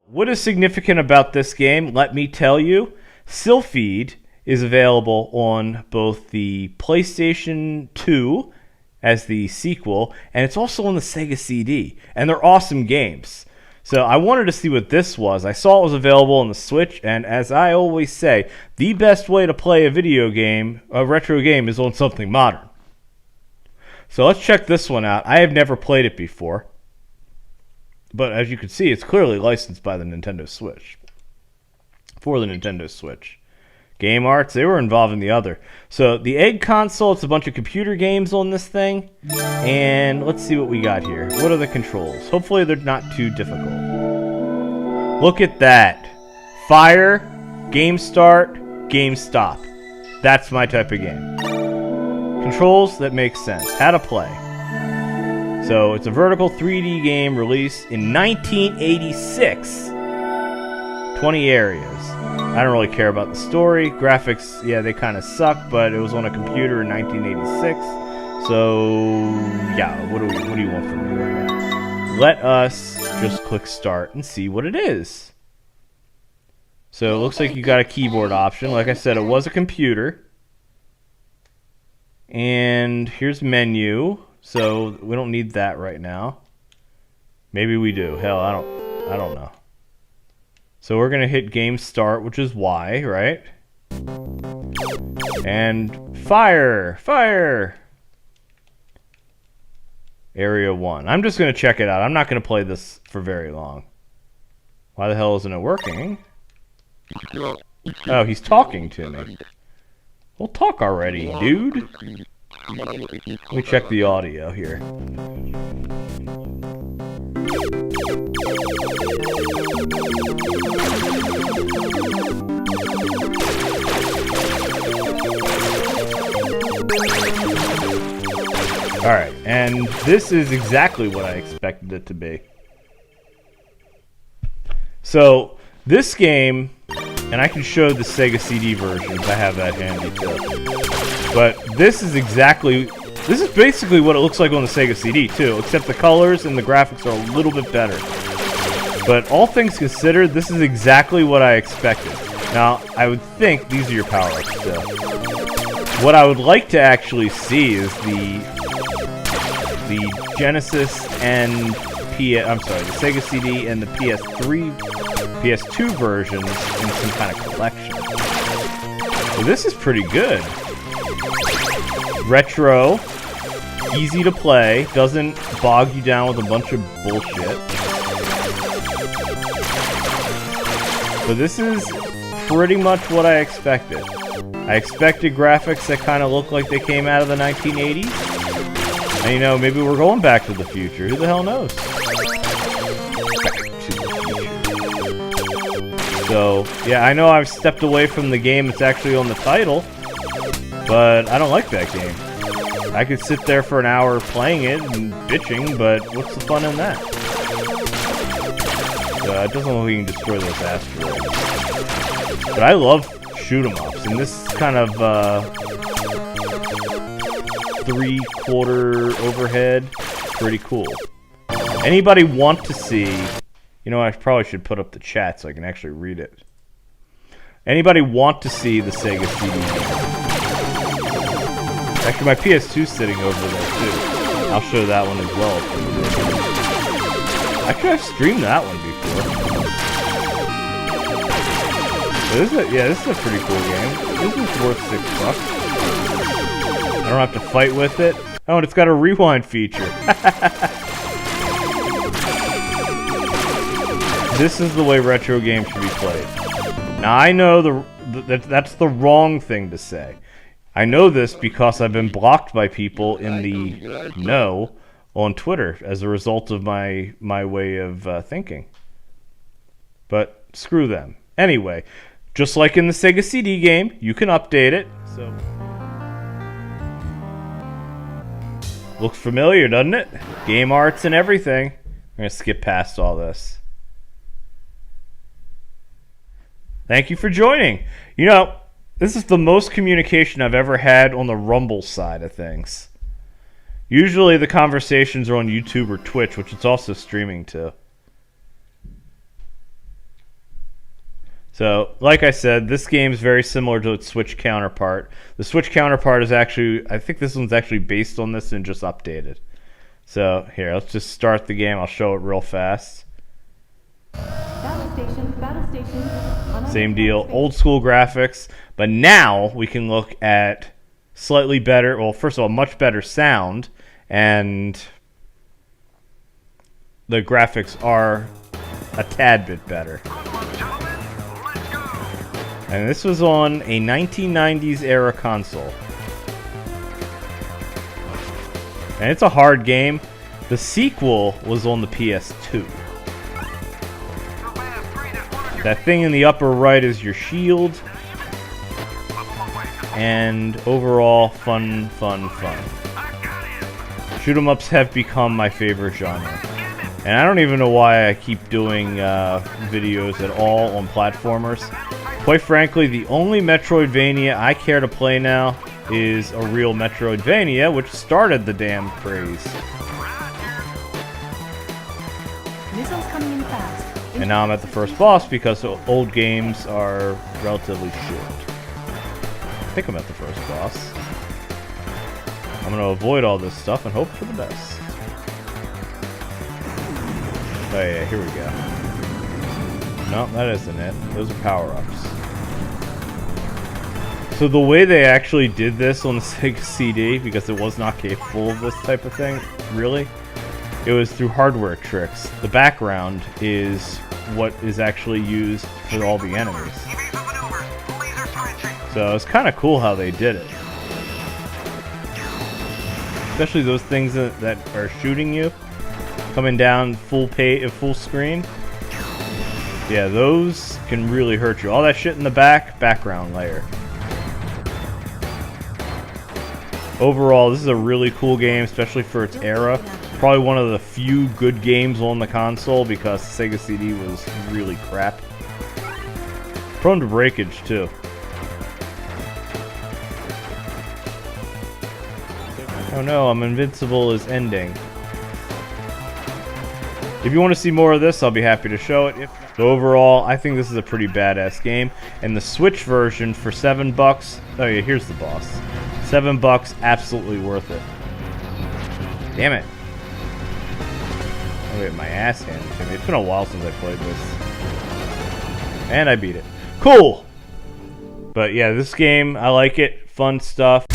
What is significant about this game? Let me tell you. Silpheed is available on both the PlayStation 2 as the sequel, and it's also on the Sega CD. And they're awesome games. So I wanted to see what this was. I saw it was available on the Switch, and as I always say, the best way to play a video game, a retro game, is on something modern. So let's check this one out. I have never played it before. But as you can see, it's clearly licensed by the Nintendo Switch. For the Nintendo Switch. GameArts, they were involved in the other. So the Egg console, it's a bunch of computer games on this thing. And let's see what we got here. What are the controls? Hopefully they're not too difficult. Look at that. Fire, game start, game stop. That's my type of game. Controls that make sense. How to play. So it's a vertical 3D game released in 1986. 20 areas. I don't really care about the story. Graphics, yeah, they kind of suck, but it was on a computer in 1986. So, yeah, what do you want from me right now? Let us just click start and see what it is. So it looks like you got a keyboard option. Like I said, it was a computer. And here's menu. So we don't need that right now. Maybe we do. Hell, I don't know. So we're gonna hit game start, which is Y, right? And fire. Area 1. I'm just gonna check it out. I'm not gonna play this for very long. Why the hell isn't it working? Oh, he's talking to me. Well, talk already, dude. Let me check the audio here. Alright, and this is exactly what I expected it to be. So, this game, and I can show the Sega CD versions, I have that handy too. But this is basically what it looks like on the Sega CD too, except the colors and the graphics are a little bit better. But all things considered, this is exactly what I expected. Now, I would think these are your power-ups too. What I would like to actually see is the Genesis and the Sega CD and the PS2 versions in some kind of collection. So this is pretty good. Retro, easy to play, doesn't bog you down with a bunch of bullshit. So this is pretty much what I expected. I expected graphics that kind of look like they came out of the 1980s. And you know, maybe we're going back to the future. Who the hell knows? So, yeah, I know I've stepped away from the game that's actually on the title, but I don't like that game. I could sit there for an hour playing it and bitching, but what's the fun in that? It doesn't look like you can destroy those asteroids. But I love shoot-em-ups, and this is kind of three-quarter overhead. Pretty cool. Anybody want to see... You know, I probably should put up the chat so I can actually read it. Anybody want to see the Sega CD game? Actually, my PS2's sitting over there, too. I'll show that one as well. Actually, I've streamed that one before. This is a pretty cool game. This is worth $6. I don't have to fight with it. Oh, and it's got a rewind feature. This is the way retro games should be played. Now, I know that's the wrong thing to say. I know this because I've been blocked by people in the know on Twitter as a result of my way of thinking. But screw them. Anyway, just like in the Sega CD game, you can update it. So looks familiar, doesn't it? GameArts and everything. I'm going to skip past all this. Thank you for joining. You know, this is the most communication I've ever had on the Rumble side of things. Usually the conversations are on YouTube or Twitch, which it's also streaming to. So, like I said, this game is very similar to its Switch counterpart. The Switch counterpart is actually, I think this one's actually based on this and just updated. So, here, let's just start the game. I'll show it real fast. Battle station. Same deal, old school graphics, but now we can look at slightly better, well, first of all, much better sound, and the graphics are a tad bit better. And this was on a 1990s era console. And it's a hard game. The sequel was on the PS2. That thing in the upper right is your shield. And overall, fun. Shoot 'em ups have become my favorite genre. And I don't even know why I keep doing videos at all on platformers. Quite frankly, the only Metroidvania I care to play now is a real Metroidvania, which started the damn craze. Missiles coming in fast. And now I'm at the first boss because old games are relatively short. I think I'm at the first boss. I'm going to avoid all this stuff and hope for the best. Oh yeah, here we go. No, that isn't it. Those are power-ups. So the way they actually did this on the Sega CD, because it was not capable of this type of thing, really, it was through hardware tricks. The background is what is actually used for all the enemies. So it's kind of cool how they did it. Especially those things that are shooting you, coming down full screen. Yeah, those can really hurt you. All that shit in the background layer. Overall, this is a really cool game, especially for its era. Probably one of the few good games on the console because the Sega CD was really crap. Prone to breakage, too. Oh no, I'm Invincible is ending. If you want to see more of this, I'll be happy to show it. So overall, I think this is a pretty badass game. And the Switch version for $7... Oh yeah, here's the boss. $7, absolutely worth it. Damn it. I'm getting my ass handed to me. It's been a while since I played this. And I beat it. Cool! But yeah, this game, I like it. Fun stuff.